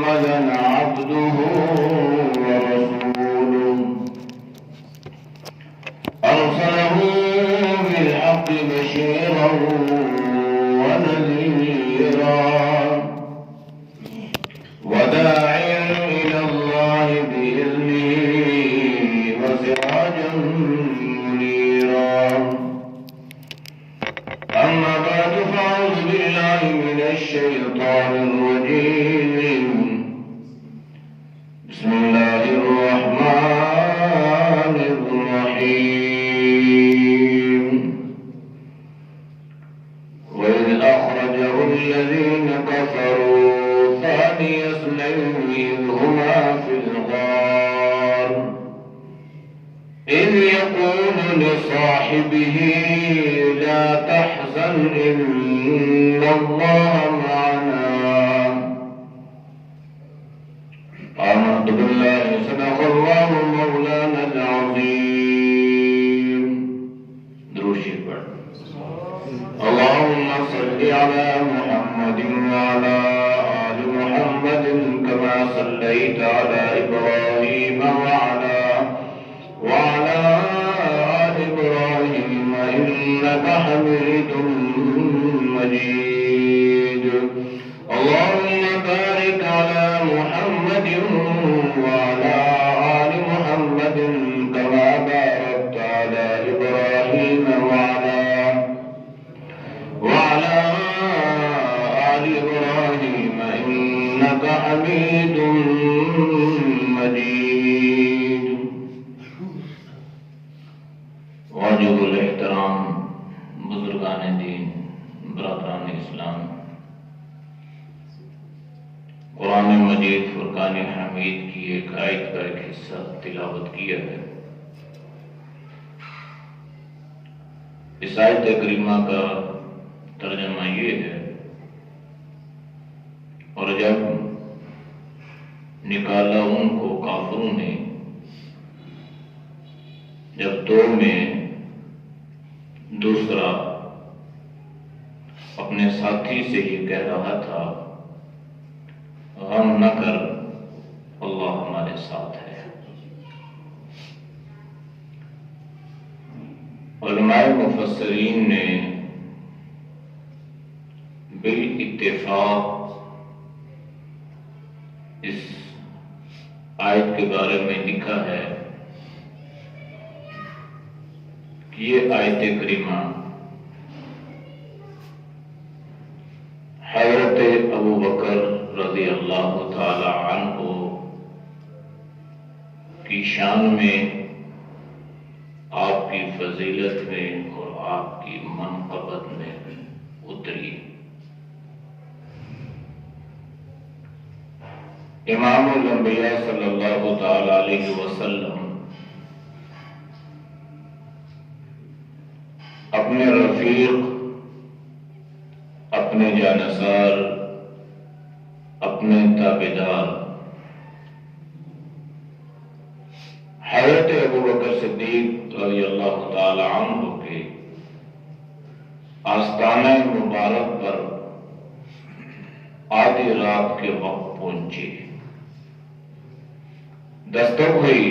محمدا عبده ورسوله أرسله بالحق بشيرا ونذيرا وداعيا إلى الله بإذنه وسراجا منيرا أما بعد فأعوذ بالله من الشيطان الرجيم بسم الله الرحمن الرحيم وإذ أخرجه الذين كفروا ثاني اثنين إذ هما في الغار إذ يقول لصاحبه لا تحزن إن الله معنا آمنت بالله صدق الله مولانا العظيم دروشی پڑھ اللهم صل على محمد وعلى آل محمد كما صليت على إبراهيم وعلى آل إبراهيم إنك حميد مجيد اللهم بارك على محمد وعلى آل محمد كما باركت على إبراهيم وعلى آل إبراهيم إنك حميد مجيد واجب الاحترام بزرگان دین، برادران اسلام، قرآن مجید فرقان حمید کی ایک آیت کا ایک حصہ تلاوت کیا ہے۔ اس آیت کریمہ کا ترجمہ یہ ہے، اور جب نکالا ان کو کافروں نے، جب دو میں دوسرا اپنے ساتھی سے یہ کہہ رہا تھا غم نہ کر اللہ ہمارے ساتھ ہے۔ علماء مفسرین نے بالاتفاق اس آیت کے بارے میں لکھا ہے کہ یہ آیت کریمہ حضرت ابو بکر رضی اللہ تعالی عنہ کی شان میں، آپ کی فضیلت میں اور آپ کی منقبت میں اتری۔ امام الانبیاء صلی اللہ تعالی علیہ وسلم اپنے رفیق، اپنے جانثار، اپنے تابعدار حضرت ابو بکر صدیق رضی اللہ تعالی عنہ کے آستانہ مبارک پر آدھی رات کے وقت پہنچے۔ دستک ہوئی،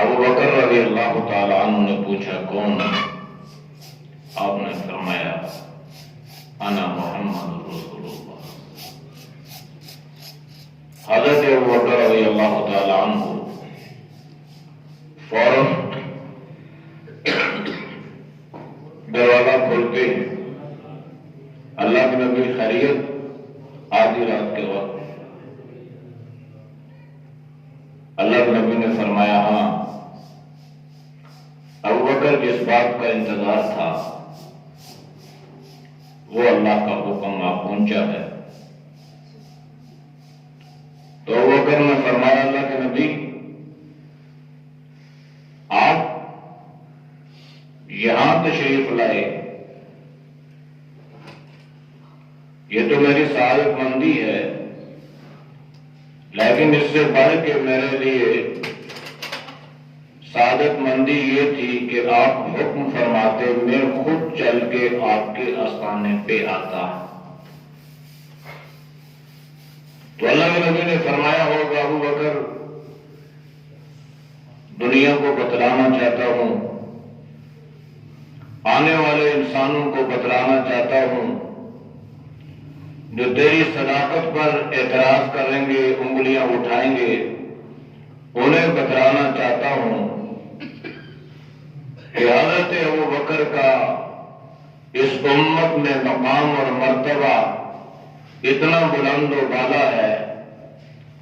ابو بکر رضی اللہ تعالی عنہ نے پوچھا کون؟ آپ نے فرمایا انا محمد رسول اللہ۔ حضرت ابو بکر رضی اللہ تعالی عنہ فوراً دروازہ کھولتے، اللہ کے نبی خیریت؟ آدھی رات کے وقت اللہ کے نبی نے فرمایا ہاں۔ ابو بکر جس بات کا انتظار تھا وہ اللہ کا حکم آپ پہنچا ہے۔ تو ابو بکر نے فرمایا اللہ کے نبی آپ یہاں تشریف لائے، یہ تو میری سعادت مندی ہے، لیکن اس سے بڑھ کے میرے لیے سعادت مندی یہ تھی کہ آپ حکم فرماتے میں خود چل کے آپ کے آستانے پہ آتا۔ تو اللہ کے نبی نے فرمایا ہوگا ابو بکر دنیا کو بتلانا چاہتا ہوں، آنے والے انسانوں کو بتلانا چاہتا ہوں، جو تیری صداقت پر اعتراض کریں گے، انگلیاں اٹھائیں گے، انہیں بتلانا چاہتا ہوں کہ حضرت ابو بکر کا اس امت میں مقام اور مرتبہ اتنا بلند و بالا ہے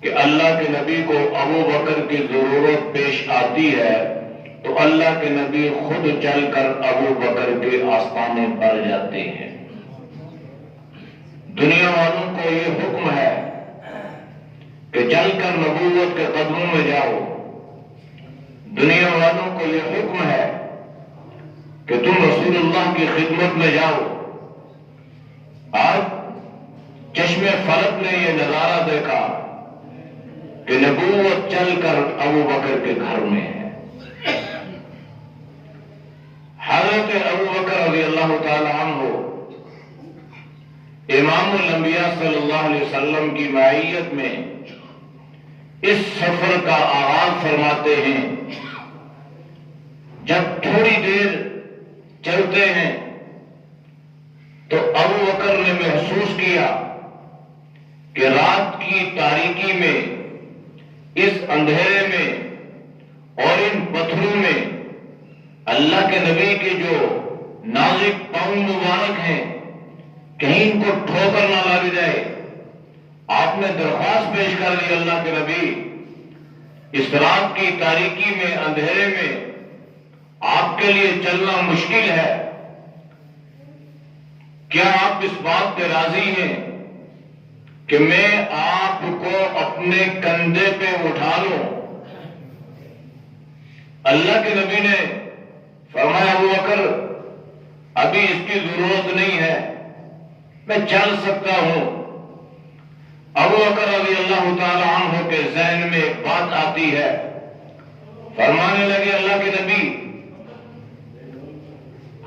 کہ اللہ کے نبی کو ابو بکر کی ضرورت پیش آتی ہے تو اللہ کے نبی خود چل کر ابو بکر کے آستانے پر جاتے ہیں۔ دنیا والوں کو یہ حکم ہے کہ چل کر نبوت کے قدموں میں جاؤ، دنیا والوں کو یہ حکم ہے کہ تم رسول اللہ کی خدمت میں جاؤ۔ آج چشم فلک نے یہ نظارہ دیکھا کہ نبوت چل کر ابو بکر کے گھر میں ہے۔ حضرت ابو بکر رضی اللہ تعالی عنہ امام الانبیاء صلی اللہ علیہ وسلم کی معیت میں اس سفر کا آغاز فرماتے ہیں۔ جب تھوڑی دیر چلتے ہیں تو ابو بکر نے محسوس کیا کہ رات کی تاریکی میں، اس اندھیرے میں اور ان پتھروں میں اللہ کے نبی کے جو نازک پاؤں مبارک ہیں کہیں ان کو ٹھوکر نہ لگ جائے۔ آپ نے درخواست پیش کر لی اللہ کے نبی، اس رات کی تاریکی میں، اندھیرے میں آپ کے لیے چلنا مشکل ہے، کیا آپ اس بات پہ راضی ہیں کہ میں آپ کو اپنے کندھے پہ اٹھا لوں؟ اللہ کے نبی نے فرمایا ابو بکر ابھی اس کی ضرورت نہیں ہے، میں چل سکتا ہوں۔ ابو بکر رضی اللہ تعالی عنہ کے ذہن میں ایک بات آتی ہے، فرمانے لگے اللہ کے نبی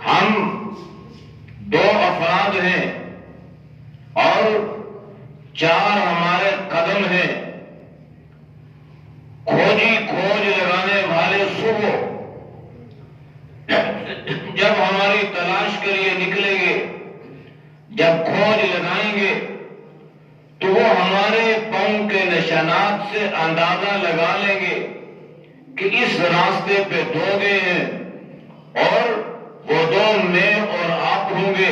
ہم دو افراد ہیں اور 4 ہمارے قدم ہیں، کھوجی کھوج لگانے والے صبح جب ہماری تلاش کے لیے نکلیں گے، جب کھوج لگائیں گے تو وہ ہمارے پاؤں کے نشانات سے اندازہ لگا لیں گے کہ اس راستے پہ 2 گئے ہیں اور وہ 2 میں اور آپ ہوں گے،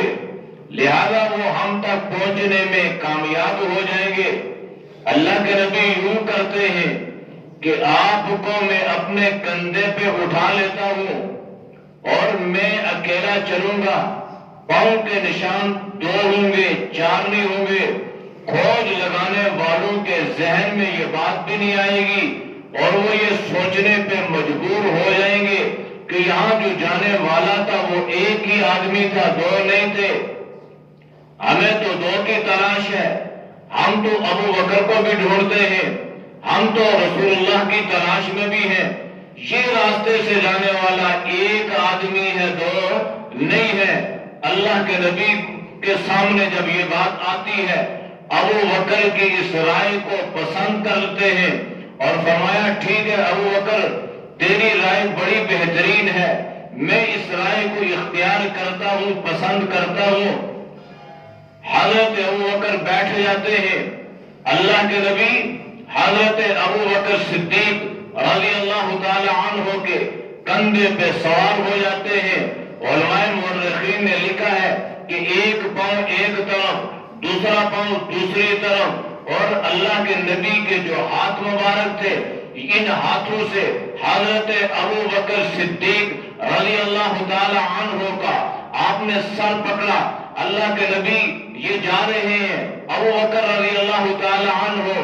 لہذا وہ ہم تک پہنچنے میں کامیاب ہو جائیں گے۔ اللہ کے نبی یوں کرتے ہیں کہ آپ کو میں اپنے کندھے پہ اٹھا لیتا ہوں اور میں اکیلا چلوں گا، پاؤں کے نشان 2 ہوں گے، 4 نہیں ہوں گے۔ کھوج لگانے والوں کے ذہن میں یہ بات بھی نہیں آئے گی اور وہ یہ سوچنے پہ مجبور ہو جائیں گے کہ یہاں جو جانے والا تھا وہ ایک ہی آدمی تھا، 2 نہیں تھے، ہمیں تو 2 کی تلاش ہے، ہم تو ابو بکر کو بھی ڈھونڈتے ہیں، ہم تو رسول اللہ کی تلاش میں بھی ہیں، یہ راستے سے جانے والا ایک آدمی ہے، 2 نہیں ہے۔ اللہ کے نبی کے سامنے جب یہ بات آتی ہے ابو بکر کی اس رائے کو پسند کرتے ہیں اور فرمایا ٹھیک ہے ابو بکر تیری رائے بڑی بہترین ہے، میں اس رائے کو اختیار کرتا ہوں، پسند کرتا ہوں۔ حضرت ابو بکر بیٹھ جاتے ہیں، اللہ کے نبی حضرت ابو بکر صدیق رضی اللہ تعالی عنہ کے کندھے پہ سوار ہو جاتے ہیں۔ علماء مورخین نے لکھا ہے کہ ایک پاؤں ایک طرف، دوسرا پاؤں دوسری طرف، اور اللہ کے نبی کے جو ہاتھ مبارک تھے ان ہاتھوں سے حضرت ابو بکر صدیق رضی اللہ تعالی عنہ کا آپ نے سر پکڑا۔ اللہ کے نبی یہ جا رہے ہیں، ابو بکر رضی اللہ تعالی عنہ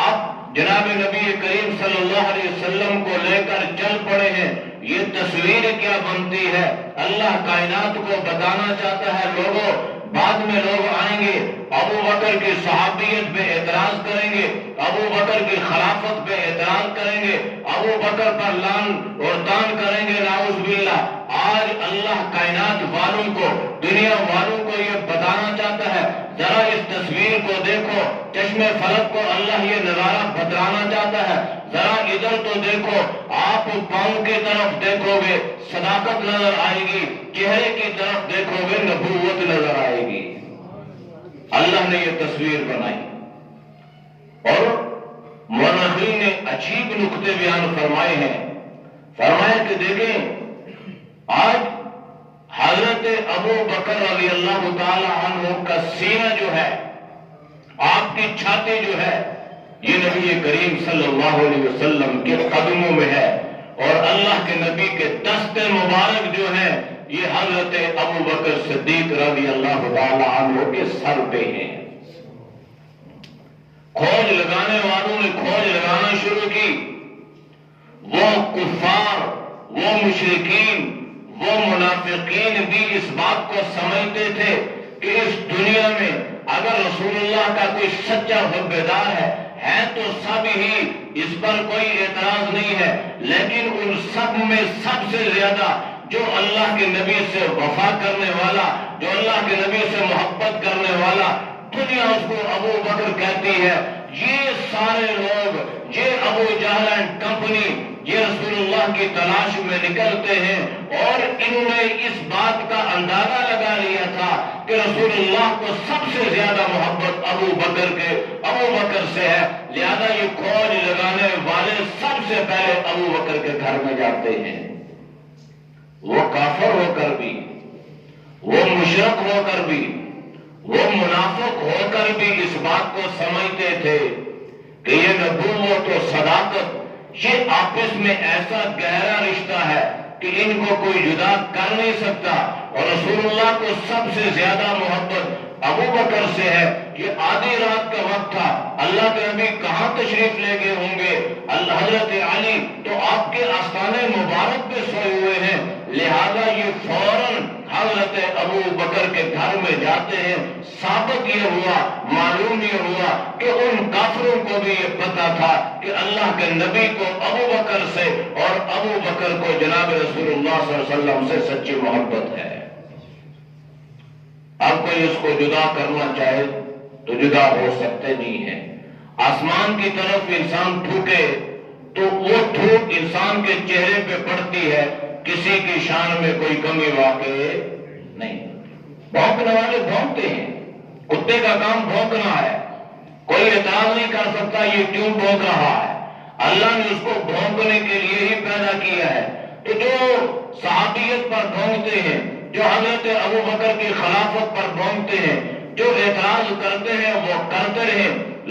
آپ جناب نبی کریم صلی اللہ علیہ وسلم کو لے کر چل پڑے ہیں۔ یہ تصویر کیا بنتی ہے؟ اللہ کائنات کو بتانا چاہتا ہے لوگوں، بعد میں لوگ آئیں گے ابو بکر کی صحابیت پہ اعتراض کریں گے، ابو بکر کی خلافت پہ اعتراض کریں گے، ابو بکر پر لعن اور طعن کریں گے، نعوذ باللہ۔ آج اللہ کائنات والوں کو، دنیا والوں کو یہ بتانا چاہتا ہے ذرا اس تصویر کو دیکھو، چشم فلک کو اللہ یہ نظارہ بتلانا چاہتا ہے، ذرا ادھر تو دیکھو، آپ پاؤں کی طرف دیکھو گے صداقت نظر آئے گی، چہرے کی طرف دیکھو گے نبوت نظر آئے گی۔ اللہ نے یہ تصویر بنائی، اور مورخین نے عجیب نقطے بیان فرمائے ہیں۔ فرمایا کہ دیکھیں، آج حضرت ابو بکر رضی اللہ تعالی عنہ کا سینہ جو ہے، آپ کی چھاتی جو ہے، یہ نبی کریم صلی اللہ علیہ وسلم کے قدموں میں ہے، اور اللہ کے نبی کے دست مبارک جو ہے یہ حضرت ابو بکر صدیق رضی اللہ تعالی عنہ کے سر پہ ہیں۔ کھوج لگانے والوں نے کھوج لگانا شروع کی، وہ کفار، وہ مشرکین، وہ منافقین بھی اس بات کو سمجھتے تھے کہ اس دنیا میں اگر رسول اللہ کا کوئی سچا حبیدار ہے تو سب ہی، اس پر کوئی اعتراض نہیں ہے، لیکن ان سب میں سب سے زیادہ جو اللہ کے نبی سے وفا کرنے والا، جو اللہ کے نبی سے محبت کرنے والا، دنیا اس کو ابو بکر کہتی ہے، یہ سارے لوگ، یہ ابو جہل اینڈ کمپنی، یہ رسول اللہ کی تلاش میں نکلتے ہیں، اور انہوں نے اس بات کا اندازہ لگا لیا تھا کہ رسول اللہ کو سب سے زیادہ محبت ابو بکر سے ہے، لہذا یہ کھوج لگانے والے سب سے پہلے ابو بکر کے گھر میں جاتے ہیں۔ وہ کافر ہو کر بھی، وہ مشرک ہو کر بھی، وہ منافق ہو کر بھی اس بات کو سمجھتے تھے کہ یہ نبوت و صداقت، یہ آپس میں ایسا گہرا رشتہ ہے کہ ان کو کوئی جدا کر نہیں سکتا، اور رسول اللہ کو سب سے زیادہ محبت ابو بکر سے ہے۔ یہ آدھی رات کا وقت تھا، اللہ کے نبی کہاں تشریف لے گئے ہوں گے؟ حضرت علی تو آپ کے آستانے مبارک پہ سوئے ہوئے ہیں، لہذا یہ فوراً حضرت ابو بکر کے گھر میں جاتے ہیں۔ ثابت یہ ہوا، معلوم یہ ہوا کہ ان کافروں کو بھی یہ پتا تھا کہ اللہ کے نبی کو ابو بکر سے اور ابو بکر کو جناب رسول اللہ صلی اللہ علیہ وسلم سے سچی محبت ہے۔ اب کوئی اس کو جدا کرنا چاہے تو جدا ہو سکتے نہیں ہے۔ آسمان کی طرف انسان تھوکے تو وہ تھوک انسان کے چہرے پہ پڑتی ہے، کسی کی شان میں کوئی کمی واقع نہیں۔ بھونکنے والے بھونکتے ہیں، کتے کا کام بھونکنا ہے، کوئی اعتراض نہیں کر سکتا یہ کیوں بھونک رہا ہے، اللہ نے اس کو بھونکنے کے لیے ہی پیدا کیا ہے۔ تو جو صحابیت پر بھونکتے ہیں، جو حضرت ابو بکر کی خلافت پر بھونکتے ہیں، جو اعتراض کرتے ہیں وہ کرتے رہے،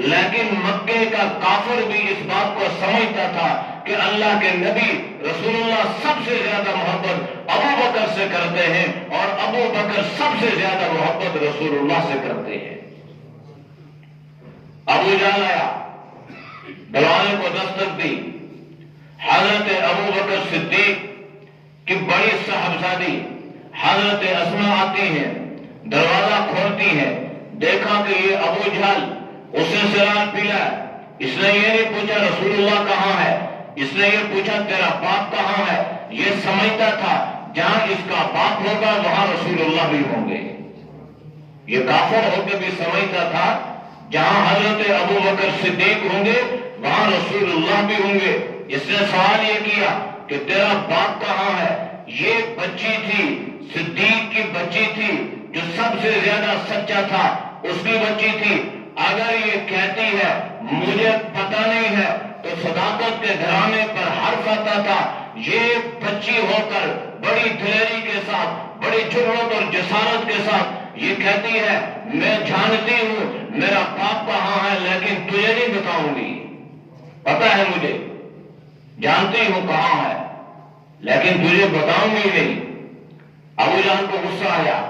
لیکن مکے کا کافر بھی اس بات کو سمجھتا تھا کہ اللہ کے نبی رسول اللہ سب سے زیادہ محبت ابو بکر سے کرتے ہیں، اور ابو بکر سب سے زیادہ محبت رسول اللہ سے کرتے ہیں۔ ابو جہل آیا، دروازے کو دستک دی، حضرت ابو بکر صدیق کی بڑی صاحبزادی حضرت اسماء آتی ہیں، دروازہ کھولتی ہیں، دیکھا کہ یہ ابو جہل، اسے سرار پلا، اس نے یہ نہیں پوچھا رسول اللہ کہاں ہے، اس نے یہ پوچھا تیرا باپ کہاں ہے۔ یہ سمجھتا تھا جہاں اس کا باپ ہوگا وہاں رسول اللہ بھی ہوں گے۔ یہ کافر ہو کے بھی سمجھتا تھا جہاں حضرت ابو بکر صدیق ہوں گے وہاں رسول اللہ بھی ہوں گے۔ اس نے سوال یہ کیا کہ تیرا باپ کہاں ہے؟ یہ بچی تھی، صدیق کی بچی تھی، جو سب سے زیادہ سچا تھا، اس کی بچی تھی۔ اگر یہ کہتی ہے مجھے پتہ نہیں ہے تو صداقت کے گھرانے پر حرف آتا تھا۔ یہ بچی ہو کر بڑی دلیری کے ساتھ، بڑی جرأت اور جسارت کے ساتھ یہ کہتی ہے میں جانتی ہوں میرا باپ کہاں ہے، لیکن تجھے نہیں بتاؤں گی، پتہ ہے مجھے، جانتی ہوں کہاں ہے لیکن تجھے بتاؤں گی نہیں۔ ابو جہل کو غصہ آیا،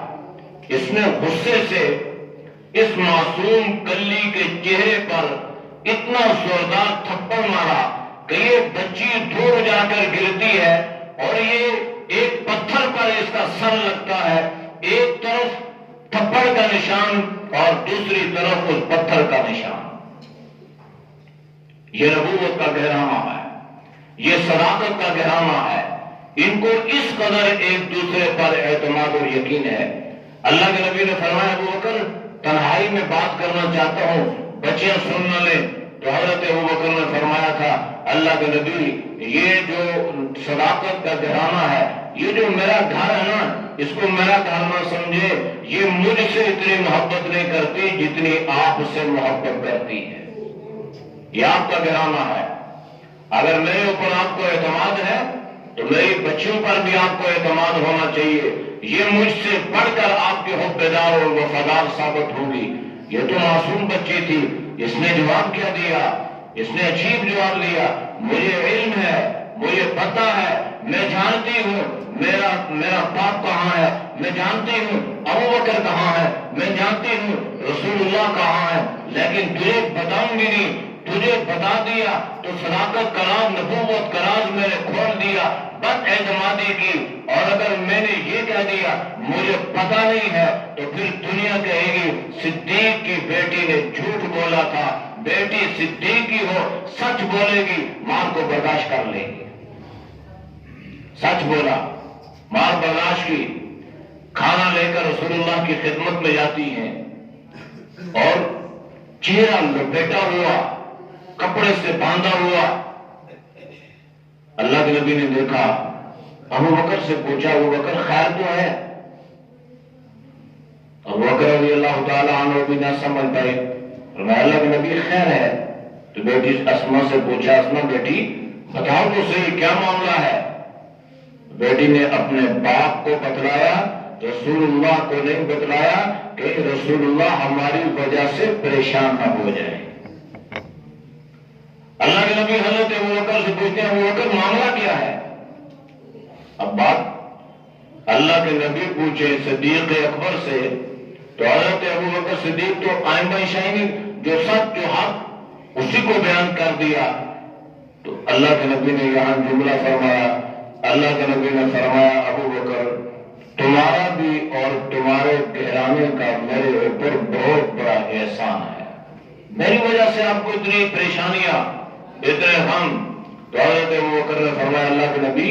اس نے غصے سے اس معصوم کلی کے چہرے پر اتنا زوردار تھپڑ مارا کہ یہ بچی دور جا کر گرتی ہے، اور یہ ایک پتھر پر اس کا سر لگتا ہے، ایک طرف تھپڑ کا نشان اور دوسری طرف اس پتھر کا نشان۔ یہ نبوت کا گہرانا ہے، یہ صداقت کا گہرانا ہے۔ ان کو اس قدر ایک دوسرے پر اعتماد اور یقین ہے۔ اللہ کے نبی نے فرمایا ابو بکر تنہائی میں بات کرنا چاہتا ہوں، بچیاں سن نہ لیں۔ تو حضرت ابوبکر نے فرمایا تھا اللہ کے نبی، یہ جو صداقت کا گھرانہ ہے، یہ جو میرا گھر ہے نا، اس کو میرا گھر نہ سمجھے، یہ مجھ سے اتنی محبت نہیں کرتی جتنی آپ سے محبت کرتی ہے، یہ آپ کا گھرانہ ہے۔ اگر میرے اوپر آپ کو اعتماد ہے تو میری بچیوں پر بھی آپ کو اعتماد ہونا چاہیے، یہ مجھ سے بڑھ کر آپ کے حقدار اور وفادار ثابت ہوگی۔ یہ تو معصوم بچی تھی، اس نے جواب کیا دیا، اس نے عجیب جواب دیا، مجھے علم ہے، مجھے پتہ ہے، میں جانتی ہوں میرا باپ کہاں ہے، میں جانتی ہوں ابوبکر کہاں ہے، میں جانتی ہوں رسول اللہ کہاں ہے، لیکن تجھے بتاؤں گی نہیں، تجھے بتا دیا تو صداقت کا راز، نبوت کا راز میں نے کھول دیا، بد اعتمادی کی۔ اور اگر میں نے یہ کہہ دیا مجھے پتہ نہیں ہے تو پھر دنیا کہے گی صدیق کی بیٹی نے جھوٹ بولا تھا۔ بیٹی صدیق کی ہو، سچ بولے گی، ماں کو برداشت کر لے گی۔ سچ بولا، ماں برداشت کی، کھانا لے کر رسول اللہ کی خدمت میں جاتی ہیں اور چہرہ لپیٹا ہوا، کپڑے سے باندھا ہوا۔ اللہ کے نبی نے دیکھا، ابوبکر سے پوچھا ابوبکر خیر تو ہے؟ ابوبکر رضی اللہ تعالیٰ عنہ بھی نہ سمجھ پائے، فرمایا اللہ کے نبی خیر ہے۔ تو بیٹی اسما سے پوچھا، اسما بیٹی بتاؤ تو صحیح کیا معاملہ ہے؟ بیٹی نے اپنے باپ کو بتلایا، رسول اللہ کو نہیں بتلایا کہ رسول اللہ ہماری وجہ سے پریشان نہ ہو جائے۔ اللہ کے نبی حضرت ابوبکر سے پوچھتے ہیں ابوبکر معاملہ کیا ہے؟ اب بات اللہ کے نبی پوچھے صدیق اکبر سے تو حضرت ابوبکر صدیق تو آئمہ شاہین جو سچ جو حق اسی کو بیان کر دیا۔ تو اللہ کے نبی نے یہاں جملہ فرمایا، اللہ کے نبی نے فرمایا ابوبکر تمہارا بھی اور تمہارے گھرانے کا میرے اوپر بہت بڑا احسان ہے، میری وجہ سے آپ کو اتنی پریشانیاں، اتنے غم۔ تو حضرت ابوبکر نے فرمایا اللہ کے نبی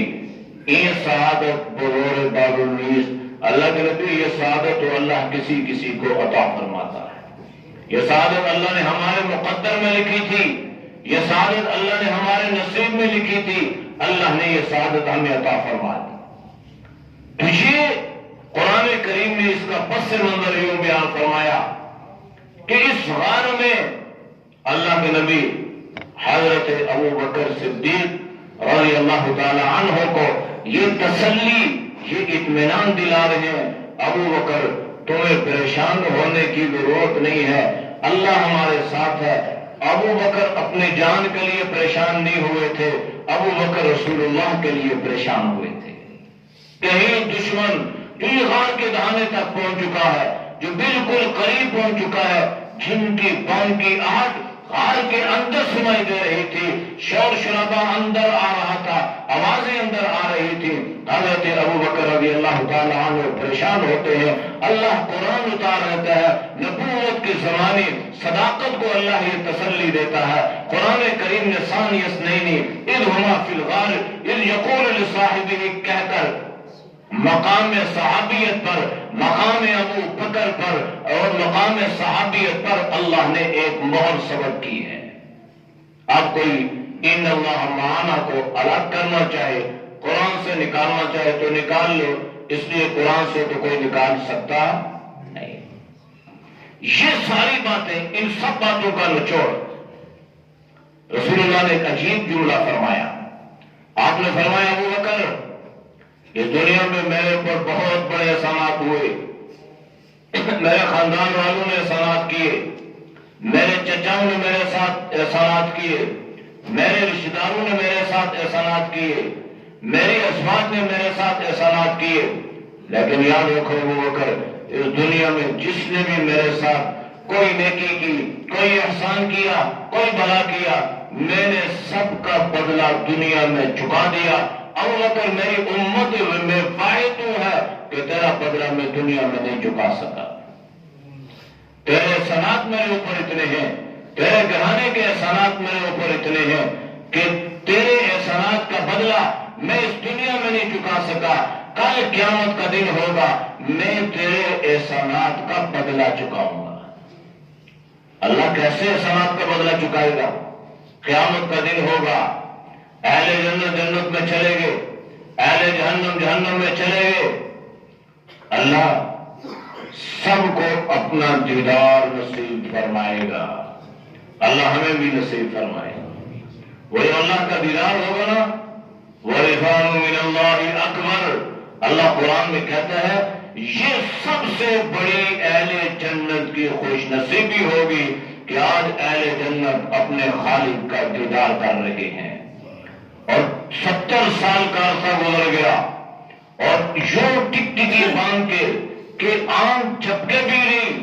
یہ سعادت بغور باب النیس، اللہ کے نبی یہ سعادت تو اللہ کسی کسی کو عطا فرماتا ہے، یہ سعادت اللہ نے ہمارے مقدر میں لکھی تھی، یہ سعادت اللہ نے ہمارے نصیب میں لکھی تھی، اللہ نے یہ سعادت ہمیں عطا فرما دی۔ تو یہ قرآن کریم نے اس کا پس منظر یوں بیان فرمایا کہ اس غار میں اللہ کے نبی حضرت ابوبکر صدیق رضی اللہ تعالی عنہ کو یہ تسلی، یہ اطمینان دلا رہے ہیں ابوبکر تمہیں پریشان ہونے کی ضرورت نہیں ہے، اللہ ہمارے ساتھ ہے۔ ابوبکر اپنے جان کے لیے پریشان نہیں ہوئے تھے، ابوبکر رسول اللہ کے لیے پریشان ہوئے تھے۔ کہیں دشمن جو یہ غار کے دہانے تک پہنچ چکا ہے، جو بالکل قریب پہنچ چکا ہے، جن کی پاؤں کی آہٹ غار کے اندر سنائی دے رہی تھی، شور شرابہ اندر آ رہا تھا، آوازیں اندر آ رہی تھی، حضرت ابوبکر رضی اللہ تعالیٰ عنہ پریشان ہوتے ہیں۔ اللہ قرآن اتار رہتا ہے، نبوت کے زمانے صداقت کو اللہ یہ تسلی دیتا ہے۔ قرآن کریم نے ثانی اثنین اذ ہما فی الغار اذ یقول لصاحبہ کہہ کر مقام صحابیت پر، مقام ابو بکر پر اور مقام صحابیت پر اللہ نے ایک مہر سبق کی ہے۔ آپ کوئی ان اللہ معانا کو الگ کرنا چاہے، قرآن سے نکالنا چاہے تو نکال لو، اس لیے قرآن سے تو کوئی نکال سکتا نہیں۔ یہ ساری باتیں، ان سب باتوں کا نچوڑ رسول اللہ نے ایک عجیب جملہ فرمایا۔ آپ نے فرمایا ابوبکر اس دنیا میں میرے اوپر بہت بڑے احسانات ہوئے، میرے خاندان والوں نے احسانات کیے، میرے چچاؤں نے میرے ساتھ احسانات کیے، میرے رشتہ داروں نے میرے ساتھ احسانات کیے، میری ازواج نے میرے ساتھ احسانات کیے، لیکن یاد رکھو ابوبکر اس دنیا میں جس نے بھی میرے ساتھ کوئی نیکی کی، کوئی احسان کیا، کوئی بھلا کیا، میں نے سب کا بدلہ دنیا میں چکا دیا۔ ابوبکر میری امت میں فائد ہے کہ تیرا بدلہ میں دنیا میں نہیں چکا سکا۔ تیرے احسانات میرے اوپر اتنے ہیں، تیرے گھرانے کے احسانات میرے اوپر اتنے ہیں کہ تیرے احسانات کا بدلہ میں اس دنیا میں نہیں چکا سکا، کل قیامت کا دن ہوگا میں تیرے احسانات کا بدلہ چکاؤں گا۔ اللہ کیسے احسانات کا بدلہ چکائے گا؟ قیامت کا دن ہوگا، اہل جنت جنت میں چلے گئے، اہل جہنم جہنم میں چلے گئے، اللہ سب کو اپنا دیدار نصیب فرمائے گا۔ اللہ ہمیں بھی نصیب فرمائے۔ وہی اللہ کا دیدار ہوگا نا، وَرِضْوَانٌ مِّنَ اللَّهِ أَكْبَرُ۔ اللہ قرآن میں کہتا ہے یہ سب سے بڑی اہل جنت کی خوش نصیبی ہوگی کہ آج اہل جنت اپنے خالق کا دیدار کر رہے ہیں۔ اور 70 سال کا عرصہ گزر گیا اور یوں ٹکٹکی باندھ کے کہ آنکھ جھپکے بھی نہیں،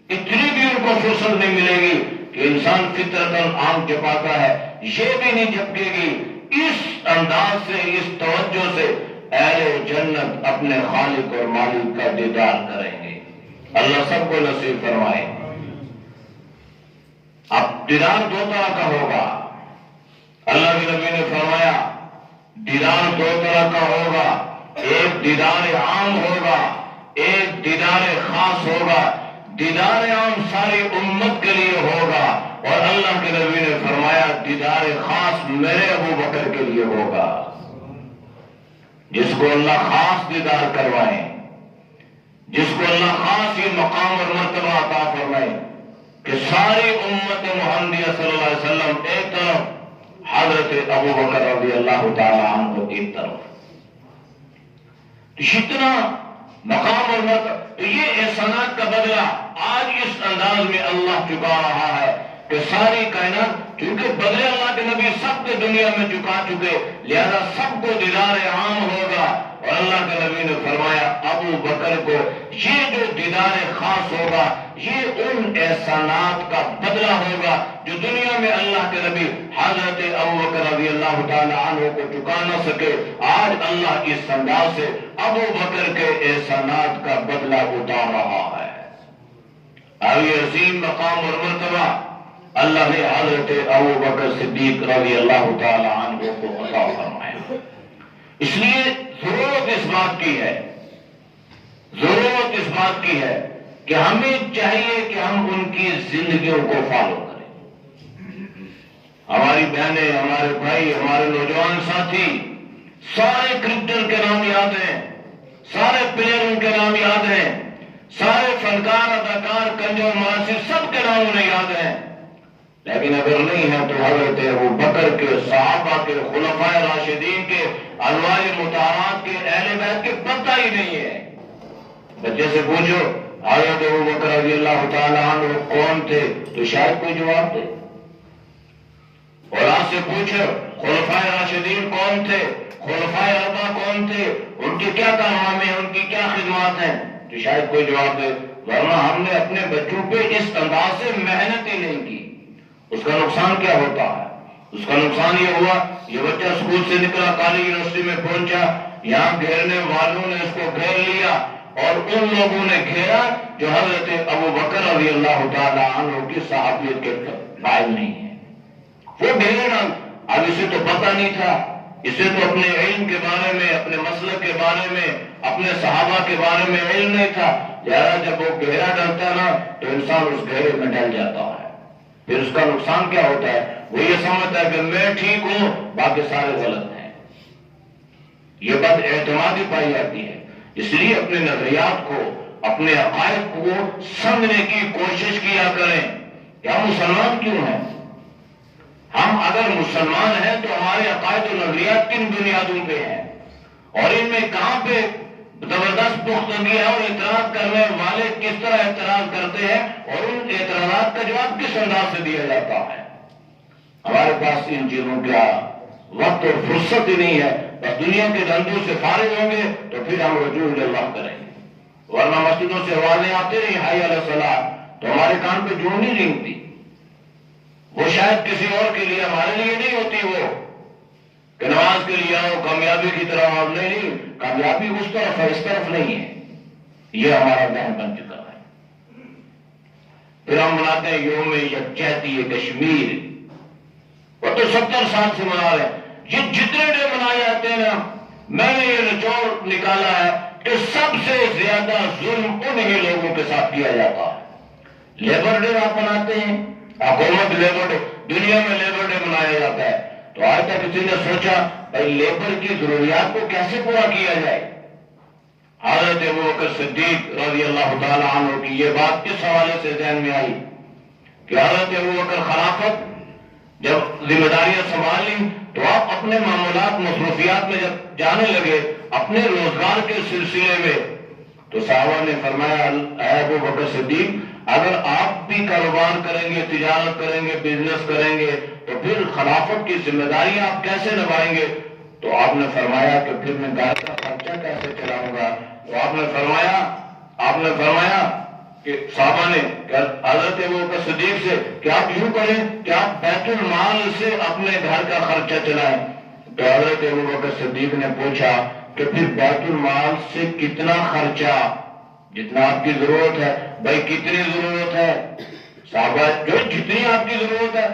اتنی بھی ان کو فرصت نہیں ملے گی کہ انسان فطرتاً آنکھ جھپاتا ہے، یہ بھی نہیں جھپکے گی۔ اس انداز سے، اس توجہ سے اہل جنت اپنے خالق اور مالک کا دیدار کریں گے۔ اللہ سب کو نصیب فرمائے۔ اب دیدار دو طرح کا ہوگا۔ اللہ کے نبی نے فرمایا دیدار دو طرح کا ہوگا، ایک دیدار عام ہوگا، ایک دیدار خاص ہوگا۔ دیدار عام ساری امت کے لیے ہوگا اور اللہ کے نبی نے فرمایا دیدار خاص میرے ابو بکر کے لیے ہوگا۔ جس کو اللہ خاص دیدار کروائے، جس کو اللہ خاص یہ مقام اور مرتبہ عطا فرمائے کہ ساری امت محمدیہ صلی اللہ علیہ وسلم ایک طرف، حضرت ابو بکر رضی اللہ تعالی عنہ ایک طرف، جتنا مقام اور مرتبہ، یہ احسانات کا بدلہ آج اس انداز میں اللہ چکا رہا ہے کہ ساری کائنات، کیونکہ بدلے اللہ کے نبی سب کے دنیا میں چکا چکے، لہذا سب کو دیدار عام ہوگا۔ اور اللہ کے نبی نے فرمایا ابو بکر کو یہ جو دیدار خاص ہوگا یہ ان احسانات کا بدلہ ہوگا جو دنیا میں اللہ کے نبی حضرت ابو بکر رضی اللہ تعالی عنہ کو چکا نہ سکے، آج اللہ اس انداز سے ابو بکر کے احسانات کا بدلہ اتار رہا ہے۔ اب یہ عظیم مقام اور مرتبہ اللہ نے حضرت ابو بکر صدیق رضی اللہ تعالی عنہ کو عطا فرمایا۔ اس لیے ضرورت اس بات کی ہے، ضرورت اس بات کی ہے کہ ہمیں چاہیے کہ ہم ان کی زندگیوں کو فالو کریں۔ ہماری بہنیں، ہمارے بھائی، ہمارے نوجوان ساتھی، سارے کرکٹر کے نام یاد ہیں، سارے پلیئروں کے نام یاد ہیں، سارے فنکار، اداکار، کنجر، مراسل، سب کے نام انہیں یاد ہیں، لیکن اگر نہیں ہے تو حضرت ابو بکر کے، صحابہ کے، خلفائے راشدین کے، انوار مطہرات کے، اہل بیت کے پتہ ہی نہیں ہے۔ بچے سے پوچھو حضرت ابو بکر رضی اللہ تعالی عنہ کون تھے تو شاید کوئی جواب دے۔ اولاد سے پوچھو خلفائے راشدین کون تھے، خلفائے اربعہ کون تھے، ان کے کیا کام ہیں، ان کی کیا خدمات ہیں، تو شاید کوئی جواب دے۔ ورنہ ہم نے اپنے بچوں پہ اس انداز سے محنت ہی نہیں کی، اس کا نقصان کیا ہوتا ہے؟ اس کا نقصان یہ ہوا یہ بچہ اسکول سے نکلا، کالج یونیورسٹی میں پہنچا، یہاں گھیرنے والوں نے اس کو گھیر لیا اور ان لوگوں نے گھیرا جو حضرت ابو بکر رضی اللہ تعالی عنہ کی صحابیت کے قائل نہیں ہیں، وہ گھیرنا۔ اب اسے تو پتہ نہیں تھا، اسے تو اپنے علم کے بارے میں، اپنے مسلک کے بارے میں، اپنے صحابہ کے بارے میں علم نہیں تھا، لہذا جب وہ گھیرا ڈالتا نا تو انسان اس گھیرے میں ڈل جاتا ہے۔ پھر اس کا نقصان کیا ہوتا ہے؟ وہ یہ سمجھتا ہے کہ میں ٹھیک ہوں، باقی سارے غلط ہیں۔ یہ بد اعتمادی پائی جاتی ہے۔ اس لیے اپنے نظریات کو، اپنے عقائد کو سمجھنے کی کوشش کیا کریں کہ ہم مسلمان کیوں ہیں۔ ہم اگر مسلمان ہیں تو ہمارے عقائد و نظریات کن بنیادوں پہ ہیں اور ان میں کہاں پہ زبردست پختگی ہے اور اعتراض کرنے والے کس طرح اعتراض کرتے ہیں اور ان اعتراضات کا جواب کس انداز سے دیا جاتا ہے۔ ہمارے پاس ان چیزوں کا وقت اور فرصت ہی نہیں ہے، بس دنیا کے دھندوں سے فارغ ہوں گے تو پھر ہم رجوع اللہ کریں گے، ورنہ مسجدوں سے آوازیں آتے رہی حی علی الصلاۃ تو ہمارے کان پہ جوں نہیں رینگتی۔ وہ شاید کسی اور کے لیے، ہمارے لیے نہیں ہوتی وہ کہ نماز کے لیے آؤ کامیابی کی طرف آؤ، نہیں، کامیابی اس طرف ہے، اس طرف نہیں ہے۔ یہ ہمارا ذہن بن چکا ہے۔ پھر ہم مناتے ہیں یوم یکجہتی کشمیر، وہ تو 70 سال سے منا رہے ہیں۔ یہ جتنے ڈے منائے جاتے ہیں نا، میں نے یہ نچوڑ نکالا ہے کہ سب سے زیادہ ظلم انہی لوگوں کے ساتھ کیا جاتا ہے لیبر ڈے آپ مناتے ہیں، حکومت لیبر ڈے، دنیا میں لیبر ڈے منایا جاتا ہے، تو آج تک کسی نے سوچا بھائی لیبر کی ضروریات کو کیسے پورا کیا جائے؟ حضرت ابوبکر صدیق رضی اللہ تعالی عنہ کی یہ بات کس حوالے سے ذہن میں آئی کہ حضرت ابوبکر خلافت جب ذمہ داریاں سنبھال لی تو آپ اپنے معاملات مصروفیات میں جب جانے لگے اپنے روزگار کے سلسلے میں، تو صحابہ نے فرمایا اے ابوبکر صدیق اگر آپ بھی کاروبار کریں گے، تجارت کریں گے، بزنس کریں گے تو پھر خلافت کی ذمہ داریاں آپ کیسے نبھائیں گے؟ تو آپ نے فرمایا کہ پھر میں گھر کا خرچہ کیسے چلاؤں گا؟ تو آپ نے فرمایا کہ صحابہ نے حضرت ابوبکر صدیق سے کہ آپ یوں کریں کہ آپ بیت المال سے اپنے گھر کا خرچہ چلائیں۔ تو حضرت ابوبکر صدیق نے پوچھا کہ پھر بیت المال سے کتنا خرچہ؟ جتنا آپ کی ضرورت ہے۔ بھائی کتنی ضرورت ہے؟ صحابہ جو جتنی آپ کی ضرورت ہے۔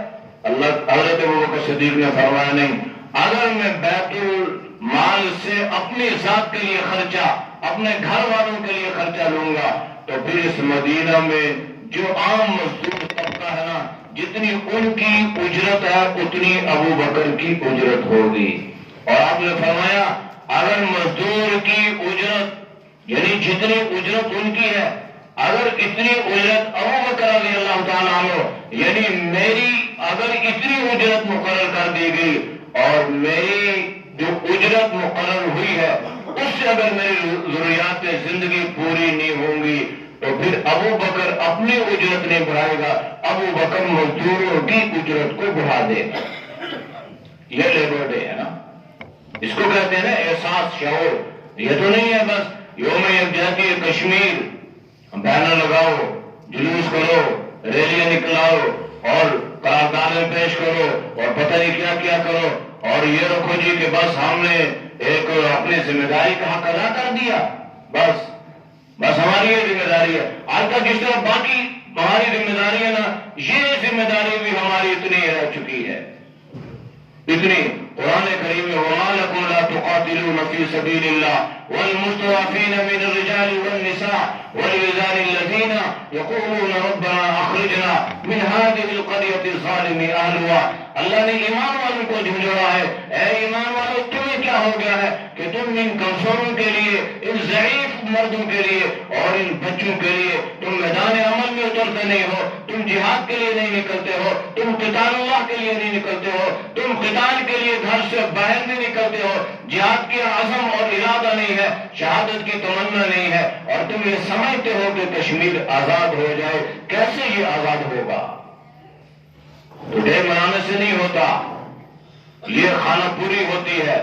حضرت ابوبکر صدیق نے فرمایا نہیں، اگر میں بیت المال سے اپنی ذات کے لیے خرچہ، اپنے گھر والوں کے لیے خرچہ لوں گا تو پھر اس مدینہ میں جو عام مزدور طبقہ ہے نا، جتنی ان کی اجرت ہے اتنی ابو بکر کی اجرت ہوگی۔ اور آپ نے فرمایا اگر مزدور کی اجرت یعنی جتنی اجرت ان کی ہے، اگر اتنی اجرت ابو بکر رضی اللہ تعالیٰ عنہ یعنی میری اگر اتنی اجرت مقرر کر دی گئی اور میری جو اجرت مقرر ہوئی ہے اس سے اگر میری ضروریات زندگی پوری نہیں ہوں گی تو پھر ابو بکر اپنی اجرت نہیں بڑھائے گا، ابو بکر مزدوروں کی اجرت کو بڑھا دے گا۔ یہ لیبر ڈے ہے نا، اس کو کہتے ہیں نا احساس، شعور۔ یہ تو نہیں ہے بس یوم یکجہتی کشمیر، بینر لگاؤ، جلوس کرو، ریلیاں نکلاؤ اور قراردادیں پیش کرو اور پتہ نہیں کیا کیا کرو اور یہ رکھو جی کہ بس ہم نے ایک اپنی ذمہ داری کا حق ادا کر دیا، بس ہماری یہ ذمہ داری ہے۔ آج تک اس طرح باقی ہماری ذمہ داری ہے نا، یہ ذمہ داری بھی ہماری اتنی رہ چکی ہے، اتنی۔ قرآن کریم میں وَمَا لَكُمْ لَا تُقَاتِلُونَ فِي سَبِيلِ اللَّهِ وَالْمُسْتَضْعَفِينَ مِنَ الرِّجَالِ وَالنِّسَاءِ وَالْوِلْدَانِ الَّذِينَ يَقُولُونَ رَبَّنَا أَخْرِجْنَا مِنْ هَٰذِهِ الْقَرْيَةِ الظَّالِمِ أَهْلُهَا۔ اللہ نے ایمان والوں کو جھنجھوڑا ہے، اے ایمان والوں تمہیں کیا ہو گیا ہے کہ تم ان کمزوروں کے لیے، ان ضعیف مردوں کے لیے اور ان بچوں کے لیے تم میدان عمل میں اترتے نہیں ہو، تم جہاد کے لیے نہیں نکلتے ہو، تم قتال اللہ کے لیے نہیں نکلتے ہو، تم قتال کے لیے گھر سے باہر نہیں نکلتے ہو، جہاد کی عزم اور ارادہ نہیں ہے، شہادت کی تمنا نہیں ہے، اور تم یہ سمجھتے ہو کہ کشمیر آزاد ہو جائے۔ کیسے یہ آزاد ہوگا؟ ڈے منانے سے نہیں ہوتا، یہ خانہ پوری ہوتی ہے۔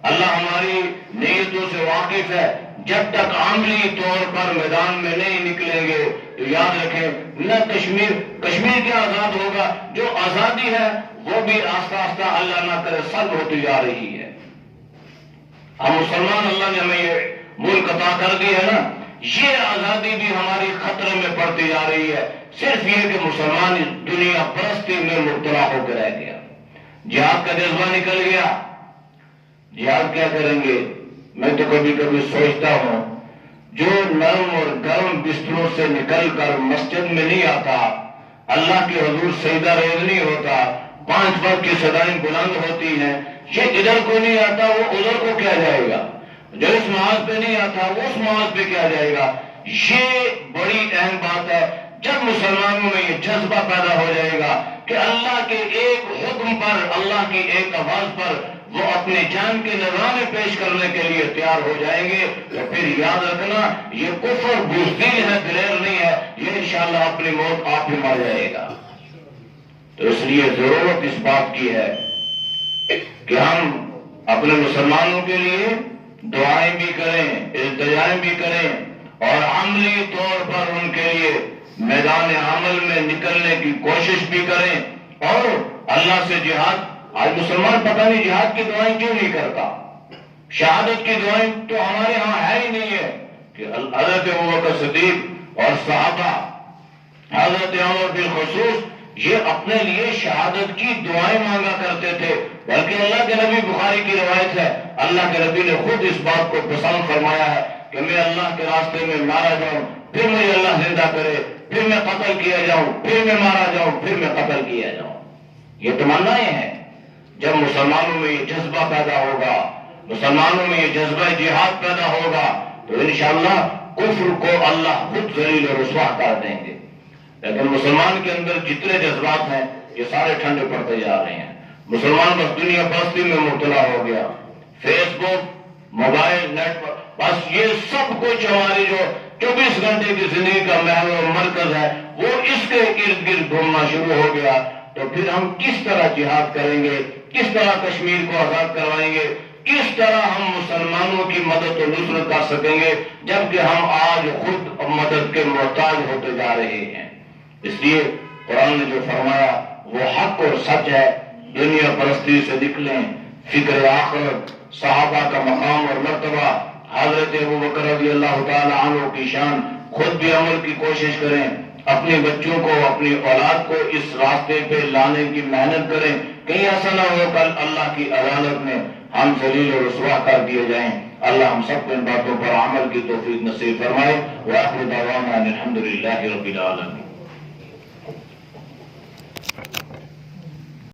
اللہ ہماری نیتوں سے واقف ہے، جب تک عملی طور پر میدان میں نہیں نکلیں گے تو یاد رکھیں نہ کشمیر کیا آزاد ہوگا، جو آزادی ہے وہ بھی آہستہ آہستہ اللہ نہ کرے سلب ہوتی جا رہی ہے۔ ہم مسلمان، اللہ نے ہمیں یہ ملک عطا کر دی ہے نا، یہ آزادی بھی ہماری خطرے میں پڑتی جا رہی ہے، صرف یہ کہ مسلمان دنیا پرستی میں مبتلا ہو کے رہ گیا، جہاد کا جذبہ نکل گیا۔ جہاد کیا کریں گے؟ میں تو کبھی کبھی سوچتا ہوں جو نرم اور گرم بستروں سے نکل کر مسجد میں نہیں آتا، اللہ کے حضور سجدہ ریز نہیں ہوتا، 5 وقت کی صدائیں بلند ہوتی ہیں، یہ ادھر کو نہیں آتا وہ ادھر کو کیا جائے گا، جو اس محاذ پہ نہیں آتا وہ اس محاذ پہ کیا جائے گا۔ یہ بڑی اہم بات ہے۔ جب مسلمانوں میں یہ جذبہ پیدا ہو جائے گا کہ اللہ کے ایک حکم پر، اللہ کی ایک آواز پر وہ اپنی جان کے نذرانے پیش کرنے کے لیے تیار ہو جائیں گے تو پھر یاد رکھنا یہ کفر بزدل ہے، دلیر نہیں ہے، یہ انشاءاللہ اپنی موت آپ ہی مر جائے گا۔ تو اس لیے ضرورت اس بات کی ہے کہ ہم اپنے مسلمانوں کے لیے دعائیں بھی کریں، التجائیں بھی کریں اور عملی طور پر ان کے لیے میدان عمل میں نکلنے کی کوشش بھی کریں، اور اللہ سے جہاد۔ آج مسلمان پتہ نہیں جہاد کی دعائیں کیوں نہیں کرتا، شہادت کی دعائیں تو ہمارے ہاں ہے ہی نہیں ہے کہ حضرت ابوبکر صدیق اور صحابہ، حضرت عمر بالخصوص، یہ اپنے لیے شہادت کی دعائیں مانگا کرتے تھے، بلکہ اللہ کے نبی، بخاری کی روایت ہے، اللہ کے نبی نے خود اس بات کو پسند فرمایا ہے کہ میں اللہ کے راستے میں مارا جاؤں، پھر مجھے اللہ زندہ کرے پھر میں قتل کیا جاؤں، پھر میں مارا جاؤں، پھر میں قتل کیا جاؤں۔ یہ تمنائیں ہیں۔ جب مسلمانوں میں یہ جذبہ پیدا ہوگا، مسلمانوں میں یہ جذبہ جہاد پیدا ہوگا، تو انشاءاللہ کفر کو اللہ خود ذلیل و رسوا کر دیں گے۔ لیکن مسلمان کے اندر جتنے جذبات ہیں یہ سارے ٹھنڈے پڑتے جا رہے ہیں۔ مسلمان بس دنیا پرستی میں مبتلا ہو گیا، فیس بک، موبائل، نیٹ ورک، بس یہ سب کچھ ہماری جو 24 گھنٹے کی زندگی کا محور و مرکز ہے وہ اس کے ارد گرد گھومنا شروع ہو گیا۔ تو پھر ہم کس طرح جہاد کریں گے، کس طرح کشمیر کو آزاد کروائیں گے، کس طرح ہم مسلمانوں کی مدد و نصرت کر سکیں گے جبکہ ہم آج خود مدد کے محتاج ہوتے جا رہے ہیں۔ اس لیے قرآن نے جو فرمایا وہ حق اور سچ ہے۔ دنیا پرستی سے نکلیں، فکر آخرت، صحابہ کا مقام اور مرتبہ، حضرت ابوبکر رضی اللہ تعالی عنہ کی شان، خود بھی عمل کی کوشش کریں، اپنے بچوں کو، اپنی اولاد کو اس راستے پہ لانے کی محنت کریں، کہیں ایسا نہ ہو کل اللہ کی عدالت میں ہم ذلیل و رسوا کر دیے جائیں۔ اللہ ہم سب کو ان باتوں پر عمل کی توفیق نصیب فرمائے۔ وآخر دعوانا ان الحمد للہ رب العالمین۔